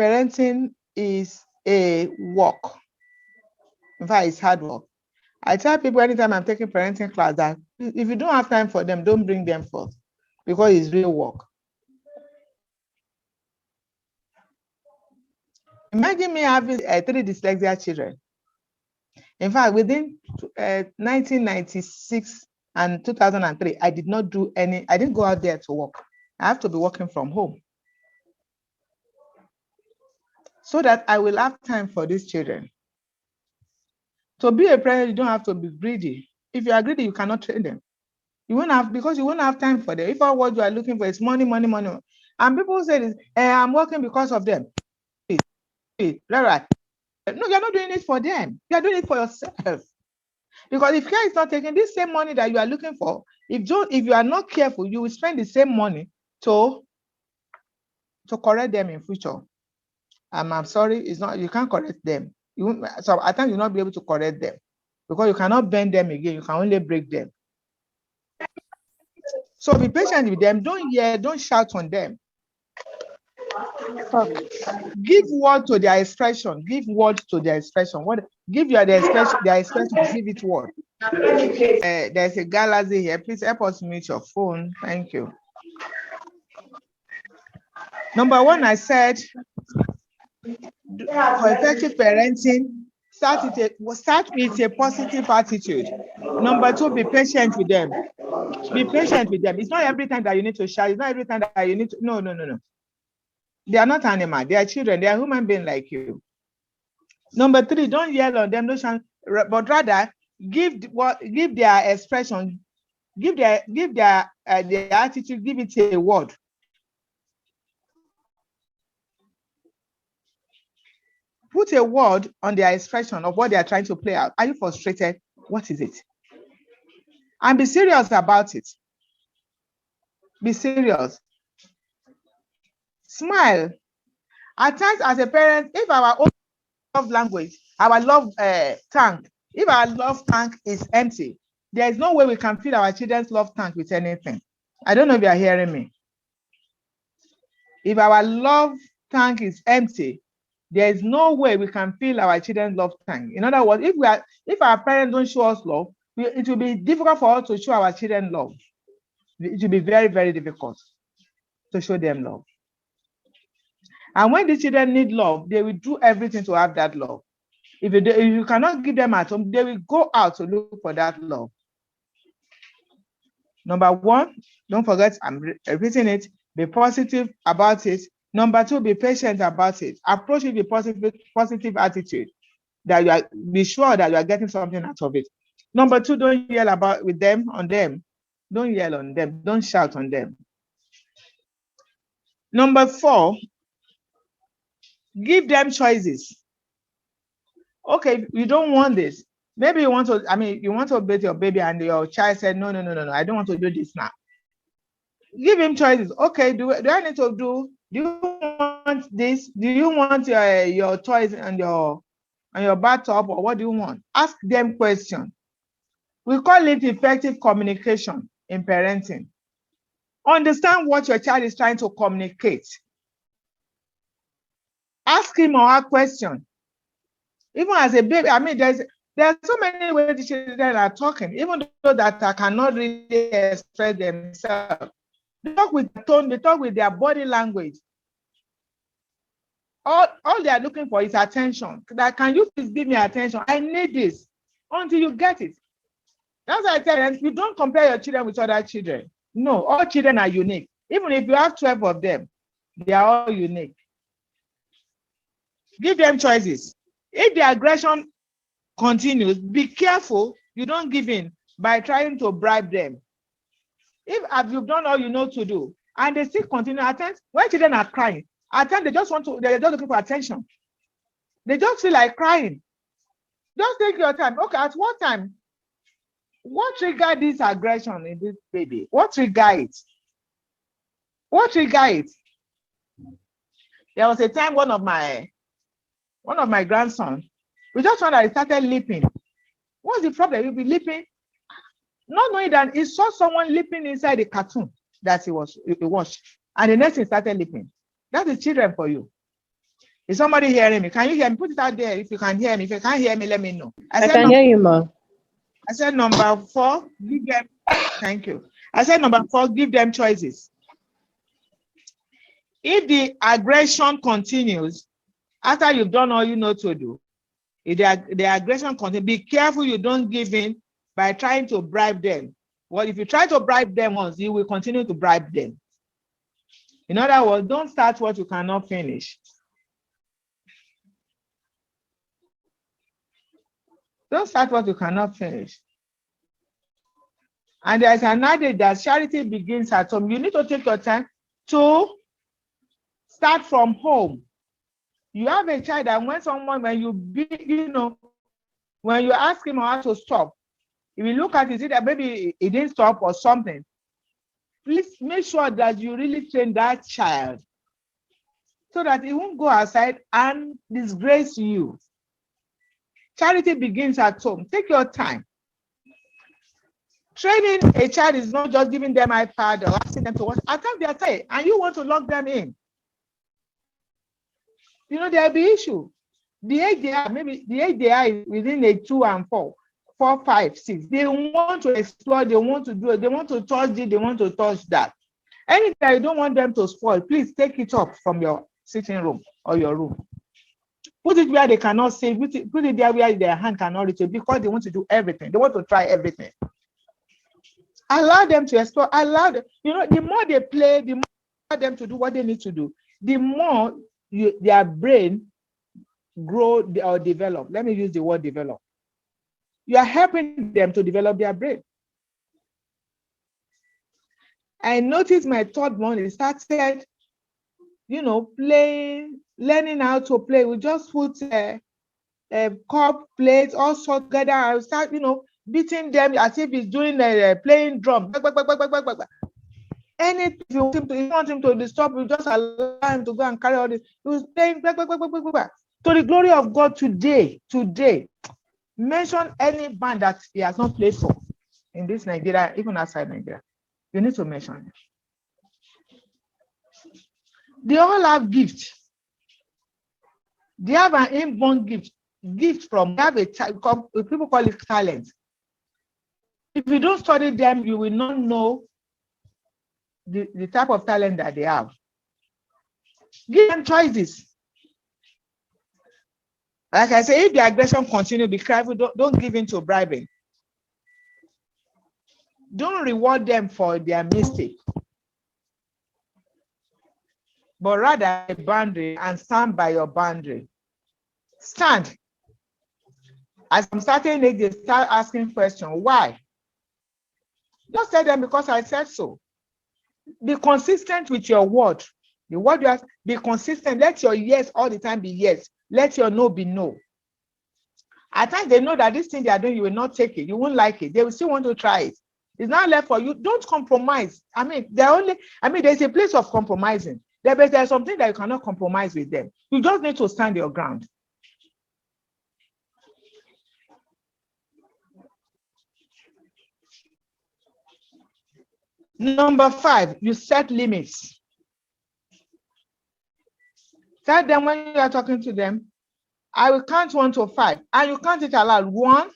parenting is a work. In fact, it's hard work. I tell people anytime I'm taking parenting class that if you don't have time for them, don't bring them forth because it's real work. Imagine me having 3 dyslexia children. In fact, within 1996 and 2003, I didn't go out there to work. I have to be working from home so that I will have time for these children. To be a parent, you don't have to be greedy. If you are greedy, you cannot train them. You won't have time for them. If all what you are looking for is money, money, money. And people say this, I'm working because of them. Right. No, you're not doing it for them. You're doing it for yourself. Because if care is not taking this same money that you are looking for, if you are not careful, you will spend the same money to correct them in future. I'm sorry, it's not, you can't correct them. So at times you'll not be able to correct them because you cannot bend them again, you can only break them. So be patient with them, don't shout on them. Give word to their expression. Give word to their expression. Give their expression, give it word. There's a galaxy here. Please help us mute your phone. Thank you. Number 1, I said, for effective parenting, start with a positive attitude. Number 2, be patient with them. Be patient with them. It's not every time that you need to shout. It's not every time that you need to. No. They are not animals. They are children. They are human beings like you. Number 3, don't yell on them. Don't shout, but rather give their expression, give their attitude, give it a word. Put a word on their expression of what they are trying to play out. Are you frustrated? What is it? And be serious about it. Be serious. Smile. At times, as a parent, if our own love language, our love tank, if our love tank is empty, there is no way we can fill our children's love tank with anything. I don't know if you are hearing me. If our love tank is empty, there is no way we can fill our children's love tank. In other words, if our parents don't show us love, it will be difficult for us to show our children love. It will be very, very difficult to show them love. And when the children need love, they will do everything to have that love. If you cannot give them at home, they will go out to look for that love. Number 1, don't forget, I'm repeating it, be positive about it. Number 2, be patient about it. Approach it with positive attitude. Be sure that you are getting something out of it. Number 2, don't yell on them. Don't yell on them. Don't shout on them. Number 4, give them choices. Okay, you don't want this. Maybe you want to bathe your baby and your child said, no, I don't want to do this now. Give him choices. Okay, do I need to do you want this? Do you want your toys and your bathtub, or what do you want? Ask them questions. We call it effective communication in parenting. Understand what your child is trying to communicate. Ask him or her question. Even as a baby, there are so many ways the children are talking, even though that I cannot really express themselves. They talk with tone, they talk with their body language. All they are looking for is attention. Can you please give me attention? I need this until you get it. That's why I tell them, you don't compare your children with other children. No, all children are unique. Even if you have 12 of them, they are all unique. Give them choices. If the aggression continues, be careful you don't give in by trying to bribe them. If you've done all you know to do, and they still continue, at times, when children are crying, at times they're just looking for attention. They just feel like crying. Just take your time. Okay, at what time? What triggered this aggression in this baby? What triggered it? What triggered it? There was a time one of my grandsons, we just found that he started leaping. What's the problem? He'll be leaping, not knowing that he saw someone leaping inside the cartoon that he watched, and the next thing started leaping. That is children for you. Is somebody hearing me? Can you hear me? Put it out there if you can hear me. If you can't hear me, let me know. I can hear you, Ma. I said number 4, give them. Thank you. I said number 4, give them choices. If the aggression continues after you've done all you know to do, if the aggression continues, be careful you don't give in by trying to bribe them. Well, if you try to bribe them once, you will continue to bribe them. In other words, don't start what you cannot finish. Don't start what you cannot finish. And there's an adage that charity begins at home. You need to take your time to start from home. You have a child, and when you ask him how to stop, if you look at it, see that maybe he didn't stop or something. Please make sure that you really train that child so that he won't go outside and disgrace you. Charity begins at home. Take your time. Training a child is not just giving them iPad or asking them to watch. At times they are tired and you want to lock them in. There'll be issue. The age they are, maybe the age they are is within a 2 and 4, 4, 5, 6. They want to explore, they want to do it, they want to touch it, they want to touch that. Anytime you don't want them to spoil, please take it up from your sitting room or your room. Put it where they cannot see, put it there where their hand cannot reach it, because they want to do everything. They want to try everything. Allow them to explore, allow them. The more they play, the more allow them to do what they need to do, the more their brain grow or develop. Let me use the word develop. You are helping them to develop their brain. I noticed my third one, it started, playing, learning how to play. We just put a cup, plates, all sorts together. I start, beating them as if he's doing playing drum. Anything you want him to disturb, you just allow him to go and carry all this. He was playing. To the glory of God today, mention any band that he has not played for in this Nigeria, even outside Nigeria. You need to mention it. They all have gifts. They have an inborn gift from, they have people call it talent. If you don't study them, you will not know the type of talent that they have. Give them choices. Like I say, if the aggression continues, be careful, don't give in to bribing. Don't reward them for their mistake, but rather a boundary and stand by your boundary. Stand. As I'm starting age, they start asking questions. Why? Just tell them, because I said so. Be consistent with your word. The word you ask, be consistent. Let your yes all the time be yes. Let your no be no. At times they know that this thing they are doing, you will not take it. You won't like it. They will still want to try it. It's not left for you. Don't compromise. There's a place of compromising. There's something that you cannot compromise with them. You just need to stand your ground. Number 5, you set limits. Tell them when you are talking to them, I will count 1 to 5, and you count it aloud. 1,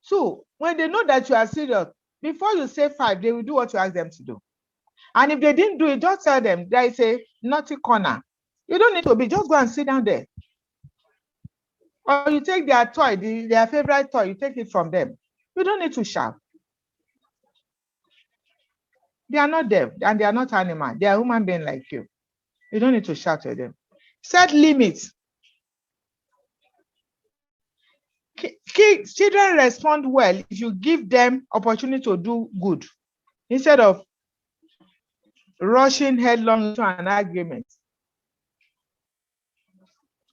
2. When they know that you are serious, before you say 5, they will do what you ask them to do. And if they didn't do it, just tell them there is a naughty corner. You don't need to be, just go and sit down there. Or you take their toy, their favorite toy, you take it from them. You don't need to shout. They are not deaf and they are not animal. They are human beings like you. You don't need to shout at them. Set limits. Children respond well if you give them opportunity to do good, instead of rushing headlong into an argument.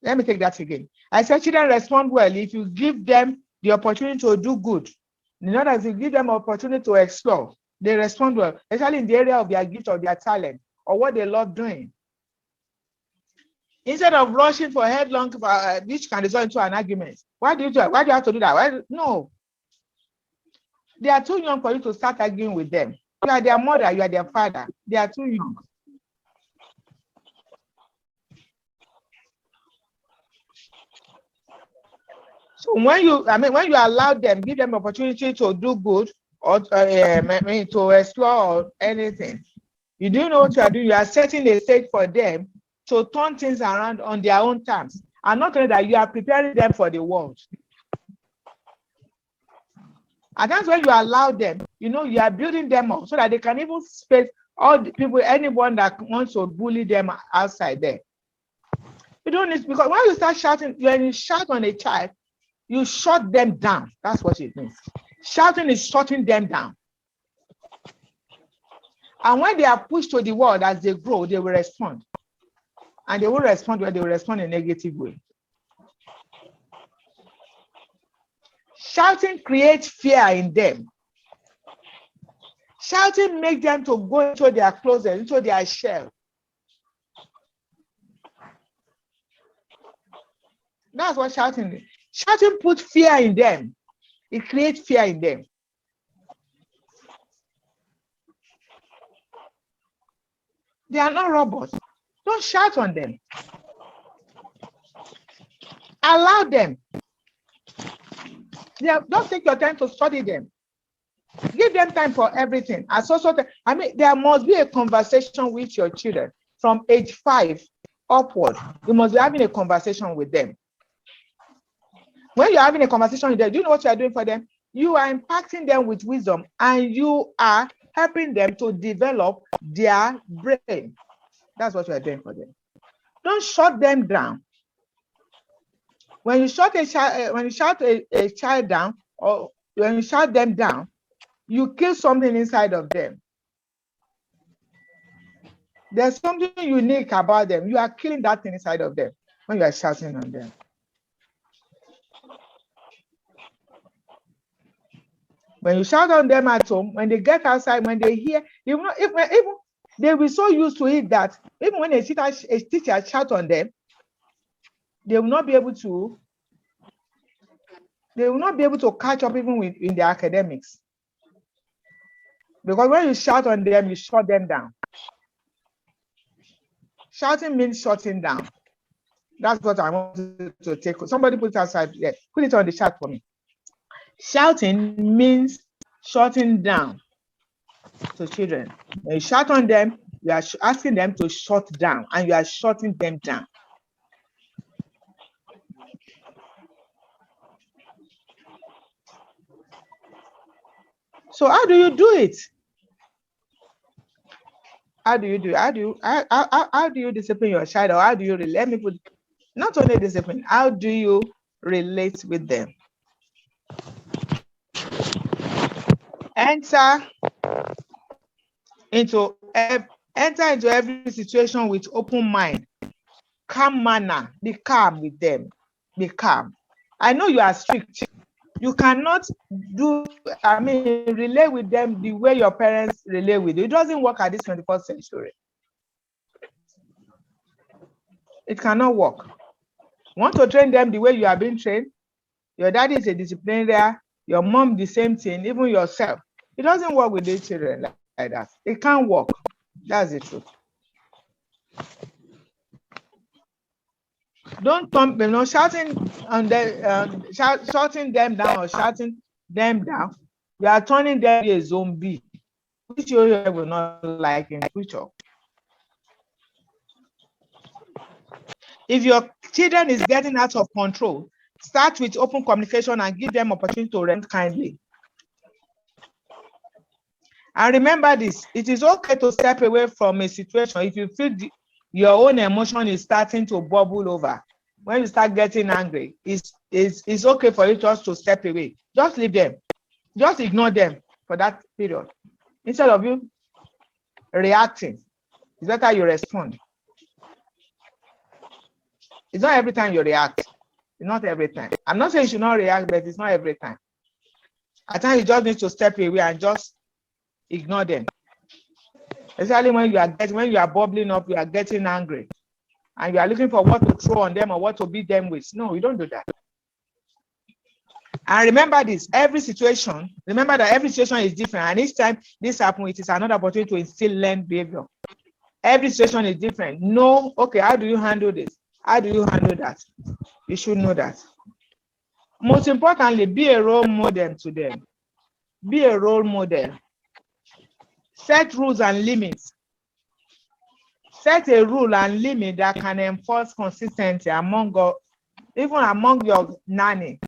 Let me take that again. I said children respond well if you give them the opportunity to do good. In other words, if you give them opportunity to explore, they respond well, especially in the area of their gift or their talent or what they love doing. Instead of rushing for headlong, which can result into an argument. Why do you have to do that? No. They are too young for you to start arguing with them. You are their mother, you are their father. They are too young. So when you allow them, give them opportunity to do good or to explore or anything, you do know what you are doing. You are setting a stage for them to turn things around on their own terms, and not only that, you are preparing them for the world. And that's when you allow them, you are building them up so that they can even face all the people, anyone that wants to bully them outside there. You don't need, because when you start shouting, when you shout on a child, you shut them down. That's what it means. Shouting is shutting them down. And when they are pushed to the world as they grow, they will respond. And they will respond when they will respond in a negative way. Shouting creates fear in them. Shouting makes them to go into their closet, into their shell. That's what shouting is. Shouting puts fear in them. It creates fear in them. They are not robots. Don't shout on them. Allow them. Don't take your time to study them. Give them time for everything. There must be a conversation with your children from age 5 upward. You must be having a conversation with them. When you're having a conversation with them, do you know what you are doing for them? You are impacting them with wisdom, and you are helping them to develop their brain. That's what you are doing for them. Don't shut them down. When you shut a child down, or when you shut them down, you kill something inside of them. There's something unique about them. You are killing that thing inside of them when you are shouting on them. When you shout on them at home, when they get outside, when they hear, even they will be so used to it that even when a teacher shout on them, they will not be able to catch up even in their academics. Because when you shout on them, you shut them down. Shouting means shutting down. That's what I want to take. Somebody put it outside there. Put it on the chat for me. Shouting means shutting down to children. When you shout on them, you are asking them to shut down, and you are shutting them down. So how do you do it? How do you do it? How do you discipline your child? Or how do you let me put not only discipline, how do you relate with them? Enter into every situation with open mind, calm manner. Be calm with them. Be calm. I know you are strict. You cannot relate with them the way your parents relate with you. It doesn't work at this 21st century. It cannot work. You want to train them the way you are being trained? Your daddy is a disciplinarian, your mom the same thing, even yourself. It doesn't work with the children like that. It can't work. That's the truth. Don't shouting on them, shouting them down or shouting them down. You are turning them into a zombie, which you will not like in the future. If your children is getting out of control, start with open communication and give them opportunity to respond kindly. And remember this: it is okay to step away from a situation if you feel your own emotion is starting to bubble over. When you start getting angry, it's okay for you just to step away. Just leave them. Just ignore them for that period. Instead of you reacting, it's better you respond. It's not every time you react. It's not every time. I'm not saying you should not react, but it's not every time. At times you just need to step away and just ignore them. Especially when you are bubbling up, you are getting angry, and you are looking for what to throw on them or what to beat them with. No, you don't do that. And remember this: every situation is different, and each time this happens, it is another opportunity to instill learned behavior. Every situation is different. No, okay, how do you handle this? How do you handle that? You should know that. Most importantly, be a role model to them. Be a role model. Set rules and limits. Set a rule and limit that can enforce consistency even among your nanny.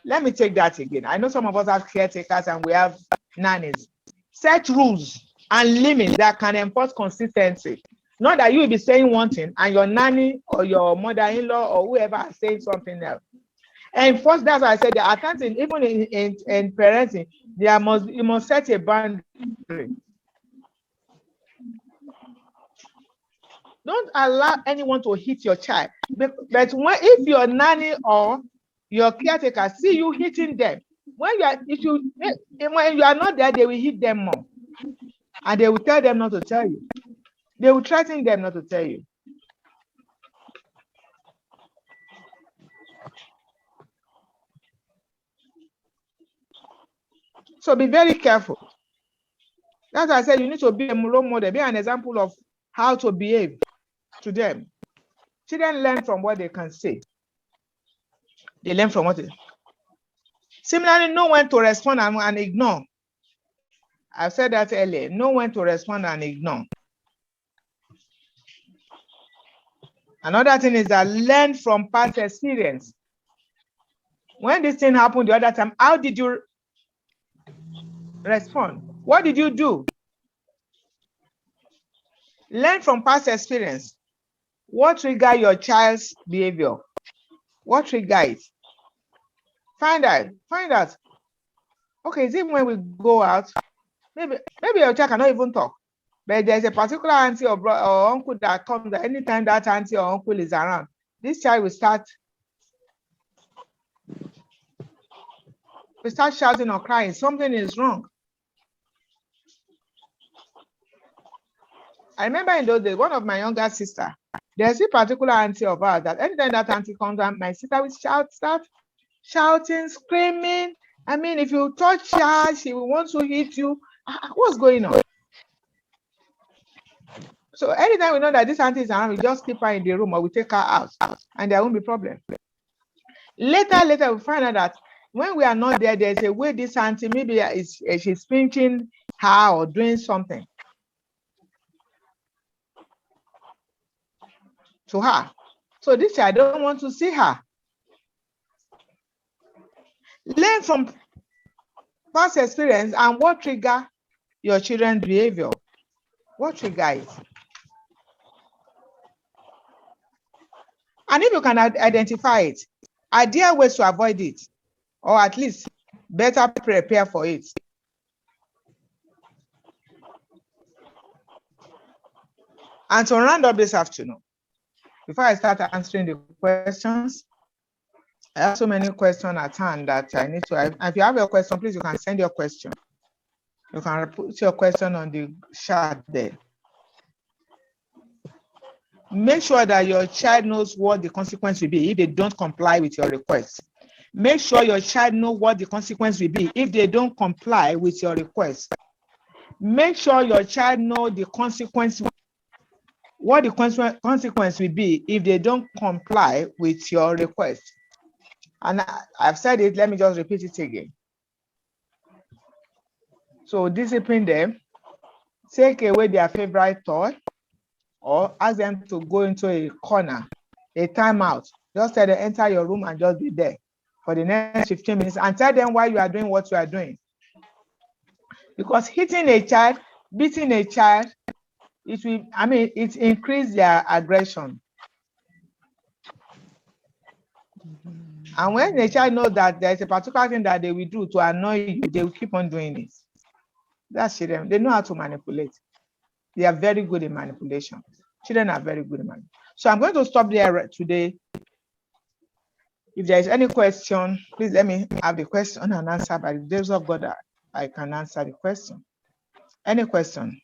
Let me take that again. I know some of us have caretakers and we have nannies. Set rules and limits that can enforce consistency. Not that you will be saying one thing and your nanny or your mother-in-law or whoever is saying something else. And first, that's why I said that at times, even in parenting, you must set a boundary. Don't allow anyone to hit your child. But if your nanny or your caretaker see you hitting them, when you are not there, they will hit them more. And they will tell them not to tell you. They will threaten them not to tell you. So be very careful. That's why I said you need to be a role model, be an example of how to behave to them. Children learn from what they can say. They learn from what they... Similarly, know when to respond and ignore. I've said that earlier. Know when to respond and ignore. Another thing is that learn from past experience. When this thing happened the other time, how did you respond? What did you do? Learn from past experience. What triggered your child's behavior? What triggered it? Find out. Okay, is it when we go out? Maybe your child cannot even talk. But there's a particular auntie or uncle that comes that anytime that auntie or uncle is around, this child will start shouting or crying. Something is wrong. I remember in those days, one of my younger sister, there's a particular auntie of ours that anytime that auntie comes around, my sister will start shouting, screaming. I mean, if you touch her, she will want to hit you. What's going on? So anytime we know that this auntie is around, we just keep her in the room or we take her out and there won't be problem. Later, we find out that when we are not there, there's a way this auntie, maybe she's pinching her or doing something to her. So this child don't want to see her. Learn from past experience and what trigger your children's behavior. What trigger it? And if you can identify it, are there ways to avoid it? Or at least better prepare for it? And to round up this afternoon, before I start answering the questions, I have so many questions at hand that I need to. If you have a question, please, you can send your question. You can put your question on the chat there. Make sure that your child knows what the consequence will be if they don't comply with your request. Make sure your child knows what the consequence will be if they don't comply with your request. Make sure your child knows the consequence, what the consequence will be if they don't comply with your request. And I've said it, let me just repeat it again. So discipline them, take away their favorite toy, or ask them to go into a corner, a timeout. Just tell them, enter your room and just be there for the next 15 minutes and tell them why you are doing what you are doing. Because hitting a child, beating a child, it increases their aggression. And when a child knows that there's a particular thing that they will do to annoy you, they will keep on doing it. That's children. They know how to manipulate. They are very good in manipulation. Children are very good in manipulation. So I'm going to stop there today. If there is any question, please let me have the question and answer. By the grace of God, I can answer the question. Any question?